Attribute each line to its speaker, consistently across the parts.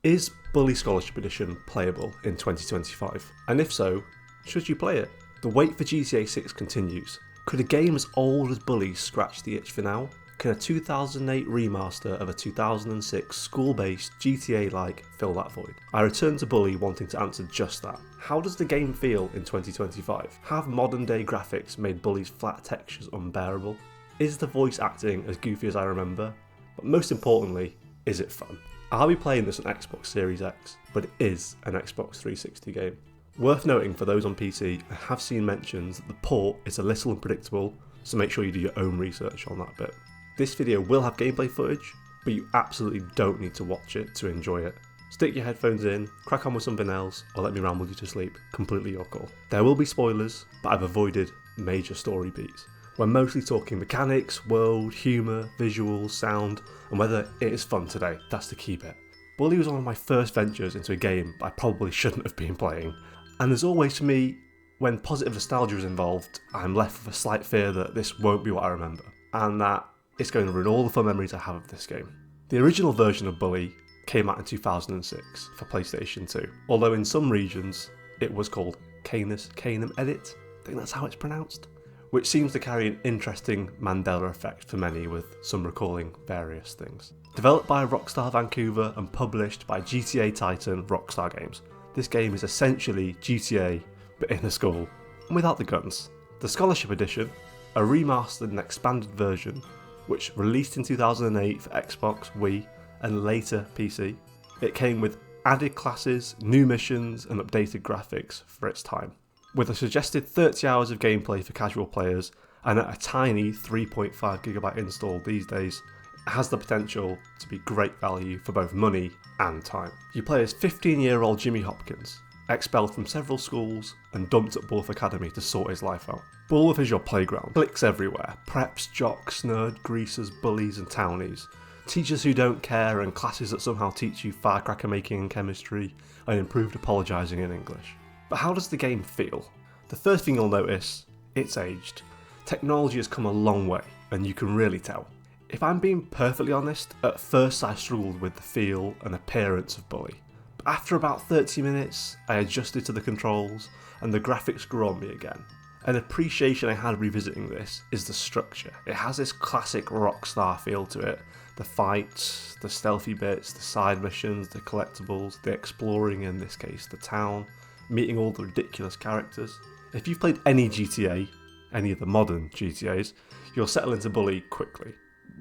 Speaker 1: Is Bully Scholarship Edition playable in 2025? And if so, should you play it? The wait for GTA 6 continues. Could a game as old as Bully scratch the itch for now? Can a 2008 remaster of a 2006 school-based GTA-like fill that void? I return to Bully wanting to answer just that. How does the game feel in 2025? Have modern-day graphics made Bully's flat textures unbearable? Is the voice acting as goofy as I remember? But most importantly, is it fun? I'll be playing this on Xbox Series X, but it is an Xbox 360 game. Worth noting for those on PC, I have seen mentions that the port is a little unpredictable, so make sure you do your own research on that bit. This video will have gameplay footage, but you absolutely don't need to watch it to enjoy it. Stick your headphones in, crack on with something else, or let me ramble you to sleep, completely your call. There will be spoilers, but I've avoided major story beats. We're mostly talking mechanics, world, humour, visuals, sound, and whether it is fun today. That's the key bit. Bully was one of my first ventures into a game I probably shouldn't have been playing, and as always for me, when positive nostalgia is involved, I'm left with a slight fear that this won't be what I remember, and that it's going to ruin all the fun memories I have of this game. The original version of Bully came out in 2006 for PlayStation 2, although in some regions it was called Canis Canem Edit, I think that's how it's pronounced, which seems to carry an interesting Mandela effect for many, with some recalling various things. Developed by Rockstar Vancouver and published by GTA titan Rockstar Games, this game is essentially GTA but in a school, and without the guns. The Scholarship Edition, a remastered and expanded version which released in 2008 for Xbox, Wii and later PC. It came with added classes, new missions and updated graphics for its time. With a suggested 30 hours of gameplay for casual players and at a tiny 3.5GB install these days, it has the potential to be great value for both money and time. You play as 15-year-old Jimmy Hopkins, expelled from several schools and dumped at Bulworth Academy to sort his life out. Bulworth is your playground. Cliques everywhere. Preps, jocks, nerd, greasers, bullies and townies. Teachers who don't care and classes that somehow teach you firecracker making and chemistry and improved apologising in English. But how does the game feel? The first thing you'll notice, it's aged. Technology has come a long way and you can really tell. If I'm being perfectly honest, at first I struggled with the feel and appearance of Bully. But after about 30 minutes, I adjusted to the controls and the graphics grew on me again. An appreciation I had revisiting this is the structure. It has this classic Rockstar feel to it. The fights, the stealthy bits, the side missions, the collectibles, the exploring, in this case the town, meeting all the ridiculous characters. If you've played any GTA, any of the modern GTAs, you'll settle into Bully quickly.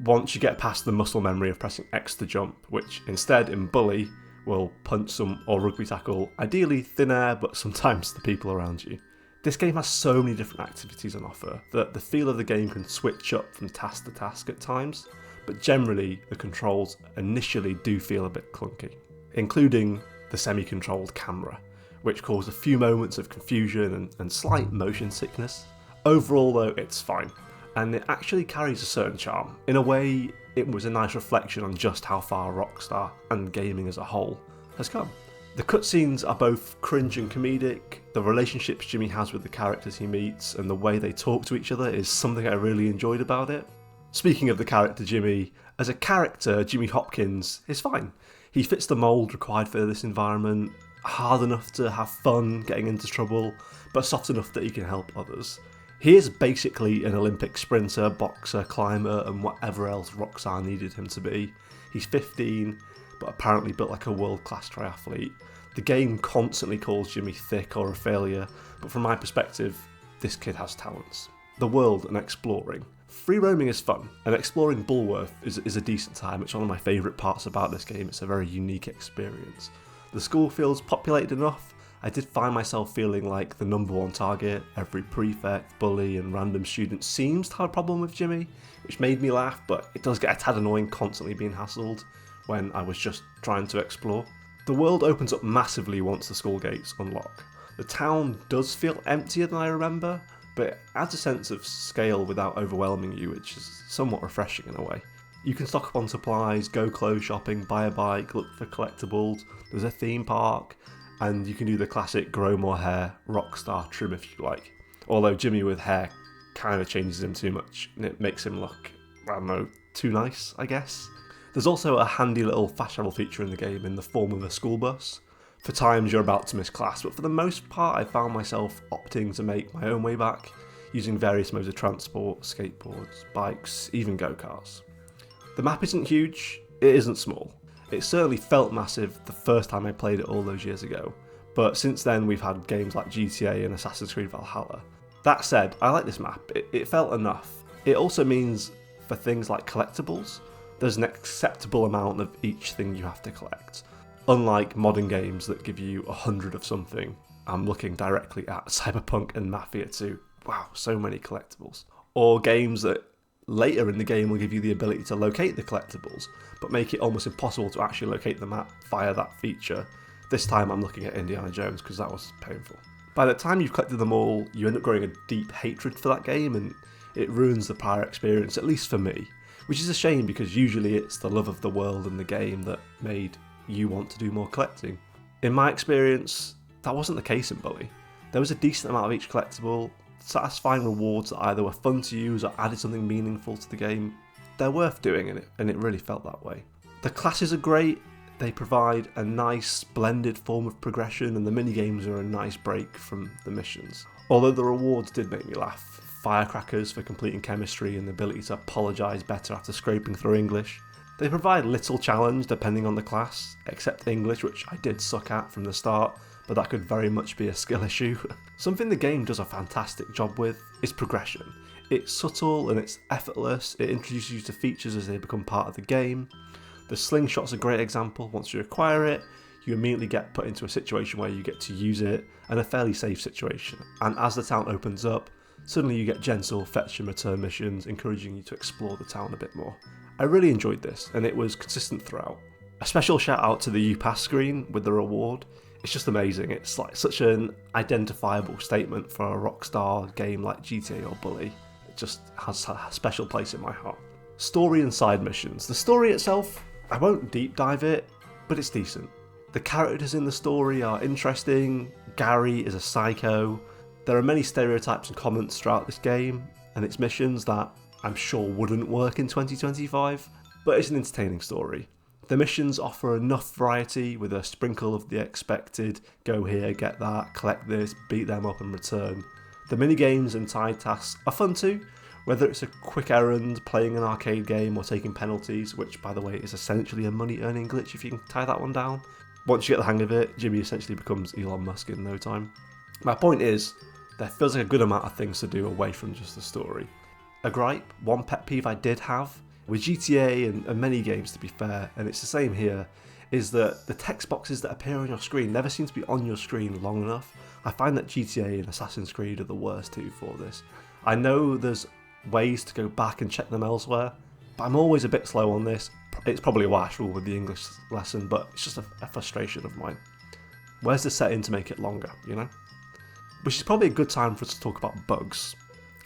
Speaker 1: Once you get past the muscle memory of pressing X to jump, which instead in Bully will punch some or rugby tackle, ideally thin air, but sometimes the people around you. This game has so many different activities on offer that the feel of the game can switch up from task to task at times, but generally the controls initially do feel a bit clunky, including the semi-controlled camera, which caused a few moments of confusion and slight motion sickness. Overall though, it's fine, and it actually carries a certain charm. In a way, it was a nice reflection on just how far Rockstar and gaming as a whole has come. The cutscenes are both cringe and comedic. The relationships Jimmy has with the characters he meets and the way they talk to each other is something I really enjoyed about it. Speaking of the character Jimmy, as a character, Jimmy Hopkins is fine. He fits the mould required for this environment, hard enough to have fun getting into trouble, but soft enough that he can help others. He is basically an Olympic sprinter, boxer, climber and whatever else Rockstar needed him to be. He's 15, but apparently built like a world-class triathlete. The game constantly calls Jimmy thick or a failure, but from my perspective, this kid has talents. The world and exploring. Free roaming is fun, and exploring Bulworth is a decent time. It's one of my favourite parts about this game. It's a very unique experience. The school feels populated enough. I did find myself feeling like the number one target. Every prefect, bully and random student seems to have a problem with Jimmy, which made me laugh, but it does get a tad annoying constantly being hassled when I was just trying to explore. The world opens up massively once the school gates unlock. The town does feel emptier than I remember, but it adds a sense of scale without overwhelming you, which is somewhat refreshing in a way. You can stock up on supplies, go clothes shopping, buy a bike, look for collectibles, there's a theme park, and you can do the classic grow more hair, Rockstar trim if you like. Although Jimmy with hair kind of changes him too much, and it makes him look, I don't know, too nice, I guess. There's also a handy little fast travel feature in the game in the form of a school bus, for times you're about to miss class, but for the most part I found myself opting to make my own way back, using various modes of transport, skateboards, bikes, even go-karts. The map isn't huge, it isn't small. It certainly felt massive the first time I played it all those years ago, but since then we've had games like GTA and Assassin's Creed Valhalla. That said, I like this map, it felt enough. It also means for things like collectibles, there's an acceptable amount of each thing you have to collect. Unlike modern games that give you 100 of something, I'm looking directly at Cyberpunk and Mafia 2. Wow, so many collectibles. Or games that later in the game will give you the ability to locate the collectibles, but make it almost impossible to actually locate the map via that feature. This time I'm looking at Indiana Jones because that was painful. By the time you've collected them all, you end up growing a deep hatred for that game, and it ruins the prior experience, at least for me. Which is a shame because usually it's the love of the world and the game that made you want to do more collecting. In my experience, that wasn't the case in Bully. There was a decent amount of each collectible, satisfying rewards that either were fun to use or added something meaningful to the game. They're worth doing and it really felt that way. The classes are great, they provide a nice blended form of progression, and the minigames are a nice break from the missions. Although the rewards did make me laugh. Firecrackers for completing chemistry and the ability to apologise better after scraping through English. They provide little challenge depending on the class, except English, which I did suck at from the start, but that could very much be a skill issue. Something the game does a fantastic job with is progression. It's subtle and it's effortless, it introduces you to features as they become part of the game. The slingshot's a great example. Once you acquire it, you immediately get put into a situation where you get to use it, and a fairly safe situation. And as the town opens up, suddenly you get gentle fetch and return missions, encouraging you to explore the town a bit more. I really enjoyed this, and it was consistent throughout. A special shout out to the You Pass screen with the reward. It's just amazing. It's like such an identifiable statement for a Rockstar game like GTA or Bully. It just has a special place in my heart. Story and side missions. The story itself, I won't deep dive it, but it's decent. The characters in the story are interesting. Gary is a psycho. There are many stereotypes and comments throughout this game and its missions that I'm sure wouldn't work in 2025, but it's an entertaining story. The missions offer enough variety with a sprinkle of the expected, go here, get that, collect this, beat them up and return. The minigames and side tasks are fun too, whether it's a quick errand, playing an arcade game or taking penalties, which by the way is essentially a money earning glitch if you can tie that one down. Once you get the hang of it, Jimmy essentially becomes Elon Musk in no time. My point is, there feels like a good amount of things to do away from just the story. A gripe, one pet peeve I did have, with GTA and many games to be fair, and it's the same here, is that the text boxes that appear on your screen never seem to be on your screen long enough. I find that GTA and Assassin's Creed are the worst two for this. I know there's ways to go back and check them elsewhere, but I'm always a bit slow on this. It's probably a Wash rule with the English lesson, but it's just a frustration of mine. Where's the setting to make it longer, you know? Which is probably a good time for us to talk about bugs.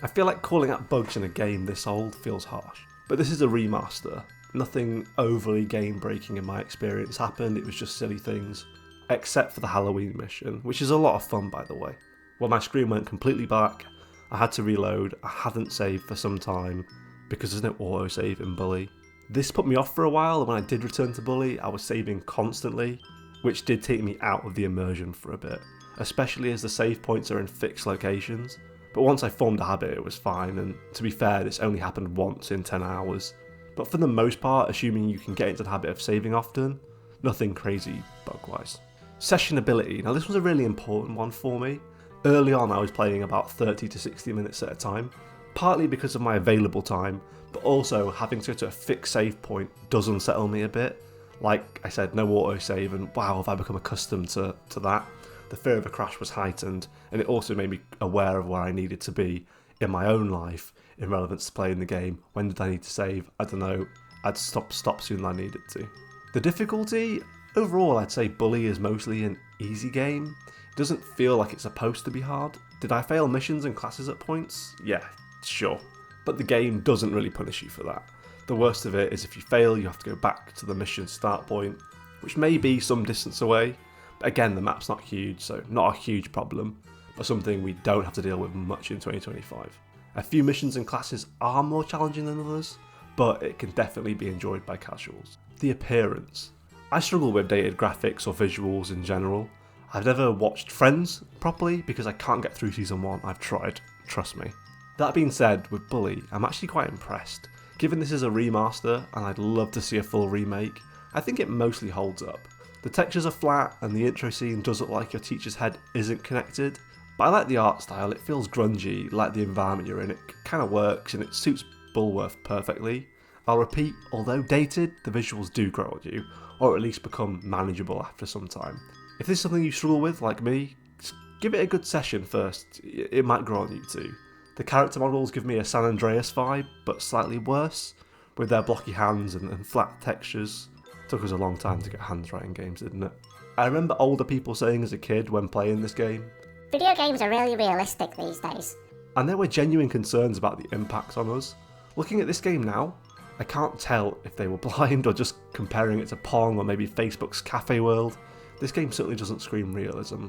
Speaker 1: I feel like calling out bugs in a game this old feels harsh, but this is a remaster. Nothing overly game-breaking in my experience happened, it was just silly things, except for the Halloween mission, which is a lot of fun by the way. When my screen went completely black, I had to reload, I hadn't saved for some time, because there's no autosave in Bully. This put me off for a while, and when I did return to Bully, I was saving constantly, which did take me out of the immersion for a bit, especially as the save points are in fixed locations. But once I formed a habit, it was fine, and to be fair, this only happened once in 10 hours. But for the most part, assuming you can get into the habit of saving often, nothing crazy bug-wise. Sessionability. Now this was a really important one for me. Early on I was playing about 30 to 60 minutes at a time, partly because of my available time, but also having to go to a fixed save point does unsettle me a bit. Like I said, no autosave, and wow, have I become accustomed to that. The fear of a crash was heightened, and it also made me aware of where I needed to be in my own life in relevance to playing the game. When did I need to save? I don't know. I'd stop sooner than I needed to. The difficulty? Overall, I'd say Bully is mostly an easy game. It doesn't feel like it's supposed to be hard. Did I fail missions and classes at points? Yeah, sure. But the game doesn't really punish you for that. The worst of it is if you fail, you have to go back to the mission start point, which may be some distance away. But again, the map's not huge, so not a huge problem, but something we don't have to deal with much in 2025. A few missions and classes are more challenging than others, but it can definitely be enjoyed by casuals. The appearance. I struggle with dated graphics or visuals in general. I've never watched Friends properly because I can't get through season 1, I've tried, trust me. That being said, with Bully, I'm actually quite impressed. Given this is a remaster and I'd love to see a full remake, I think it mostly holds up. The textures are flat and the intro scene does look like your teacher's head isn't connected, but I like the art style, it feels grungy, like the environment you're in, it kind of works and it suits Bulworth perfectly. I'll repeat, although dated, the visuals do grow on you, or at least become manageable after some time. If this is something you struggle with, like me, just give it a good session first, it might grow on you too. The character models give me a San Andreas vibe, but slightly worse, with their blocky hands and flat textures. Took us a long time to get hands right in games, didn't it? I remember older people saying as a kid when playing this game,
Speaker 2: video games are really realistic these days.
Speaker 1: And there were genuine concerns about the impacts on us. Looking at this game now, I can't tell if they were blind or just comparing it to Pong or maybe Facebook's Cafe World. This game certainly doesn't scream realism.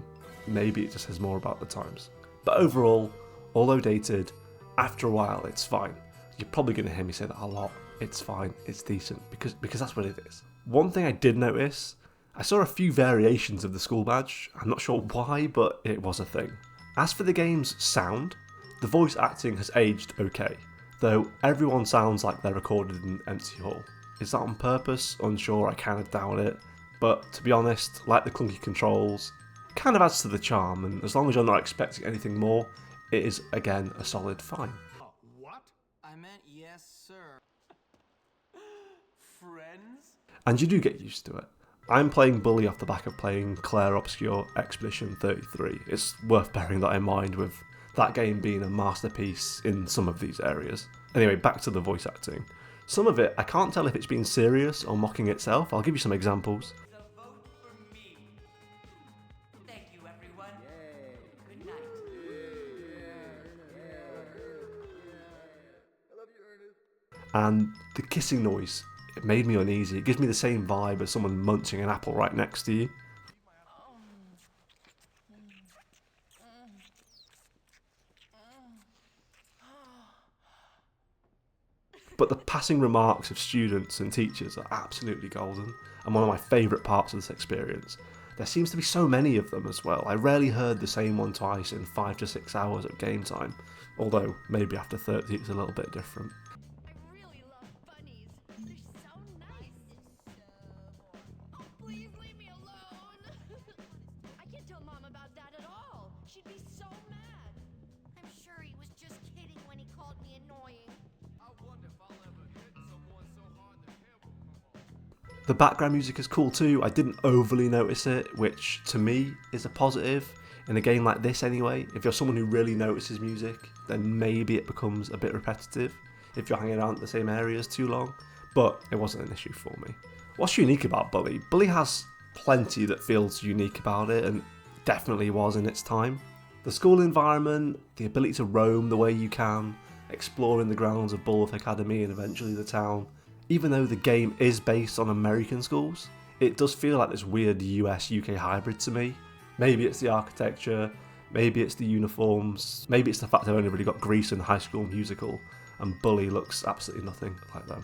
Speaker 1: Maybe it just says more about the times. But overall, although dated, after a while it's fine. You're probably going to hear me say that a lot. It's fine, it's decent, because that's what it is. One thing I did notice, I saw a few variations of the school badge. I'm not sure why, but it was a thing. As for the game's sound, the voice acting has aged okay, though everyone sounds like they're recorded in an empty hall. Is that on purpose? Unsure, I kind of doubt it. But to be honest, like the clunky controls, kind of adds to the charm, and as long as you're not expecting anything more, it is again a solid fine.
Speaker 3: What? I meant yes, sir. Friends?
Speaker 1: And you do get used to it. I'm playing Bully off the back of playing Clair Obscur Expedition 33. It's worth bearing that in mind with that game being a masterpiece in some of these areas. Anyway, back to the voice acting. Some of it, I can't tell if it's being serious or mocking itself. I'll give you some examples.
Speaker 4: A vote for me. Thank you, everyone. Good night.
Speaker 1: And the kissing noise, it made me uneasy. It gives me the same vibe as someone munching an apple right next to you. But the passing remarks of students and teachers are absolutely golden, and one of my favourite parts of this experience. There seems to be so many of them as well. I rarely heard the same one twice in 5 to 6 hours of game time, although maybe after 30 it's a little bit different.
Speaker 5: I really love bunnies. They're so nice. Oh, please leave me alone. I can't tell Mom about that at all. She'd be so mad.
Speaker 2: I'm sure he was just kidding when he called me annoying.
Speaker 3: I wonder if I'll ever hit someone so hard the hair will come off.
Speaker 1: The background music is cool too. I didn't overly notice it, which to me is a positive. In a game like this anyway, if you're someone who really notices music, then maybe it becomes a bit repetitive if you're hanging around the same areas too long, but it wasn't an issue for me. What's unique about Bully? Bully has plenty that feels unique about it, and definitely was in its time. The school environment, the ability to roam the way you can, exploring the grounds of Bulworth Academy and eventually the town. Even though the game is based on American schools, it does feel like this weird US-UK hybrid to me. Maybe it's the architecture, maybe it's the uniforms, maybe it's the fact I've only really got Grease and High School Musical, and Bully looks absolutely nothing like them.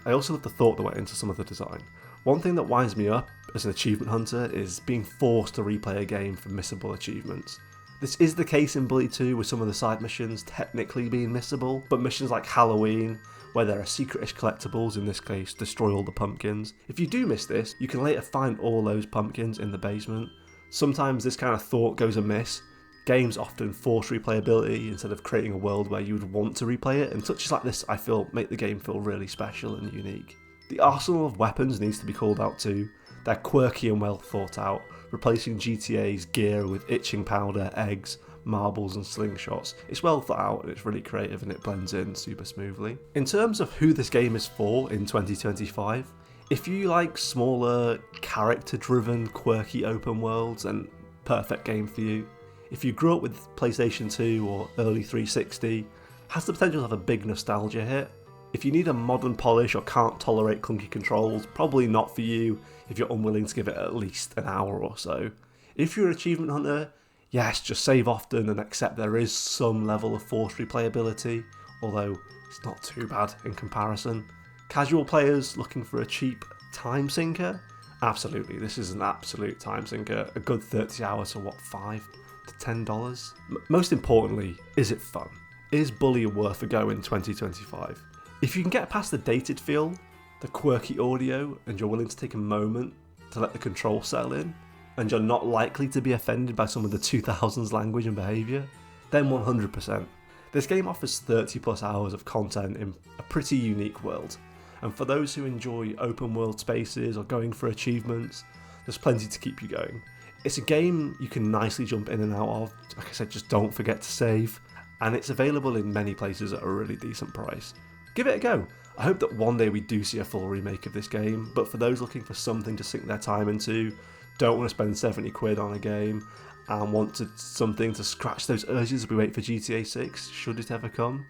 Speaker 1: I also love the thought that went into some of the design. One thing that winds me up as an achievement hunter is being forced to replay a game for missable achievements. This is the case in Bully 2 with some of the side missions technically being missable, but missions like Halloween, where there are secretish collectibles, in this case destroy all the pumpkins. If you do miss this, you can later find all those pumpkins in the basement. Sometimes this kind of thought goes amiss. Games often force replayability instead of creating a world where you would want to replay it, and touches like this I feel make the game feel really special and unique. The arsenal of weapons needs to be called out too. They're quirky and well thought out, replacing GTA's gear with itching powder, eggs, marbles and slingshots. It's well thought out and it's really creative and it blends in super smoothly. In terms of who this game is for in 2025, if you like smaller, character-driven, quirky open worlds, then perfect game for you. If you grew up with PlayStation 2 or early 360, has the potential to have a big nostalgia hit. If you need a modern polish or can't tolerate clunky controls, probably not for you if you're unwilling to give it at least an hour or so. If you're an achievement hunter, yes, just save often and accept there is some level of forced replayability, although it's not too bad in comparison. Casual players looking for a cheap time sinker? Absolutely, this is an absolute time sinker. A good 30 hours for what, $5 to $10? Most importantly, is it fun? Is Bully worth a go in 2025? If you can get past the dated feel, the quirky audio, and you're willing to take a moment to let the control settle in, and you're not likely to be offended by some of the 2000s language and behaviour, then 100%. This game offers 30 plus hours of content in a pretty unique world, and for those who enjoy open world spaces or going for achievements, there's plenty to keep you going. It's a game you can nicely jump in and out of. Like I said, just don't forget to save, and it's available in many places at a really decent price. Give it a go. I hope that one day we do see a full remake of this game, but for those looking for something to sink their time into, don't want to spend 70 quid on a game, and want something to scratch those urges as we wait for GTA 6, should it ever come,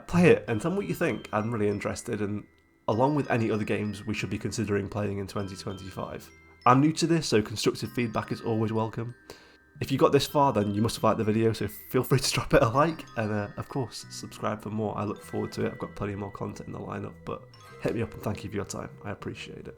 Speaker 1: play it and tell me what you think. I'm really interested, and along with any other games we should be considering playing in 2025. I'm new to this, so constructive feedback is always welcome. If you got this far, then you must have liked the video, so feel free to drop it a like, and of course, subscribe for more. I look forward to it. I've got plenty more content in the lineup, but hit me up and thank you for your time. I appreciate it.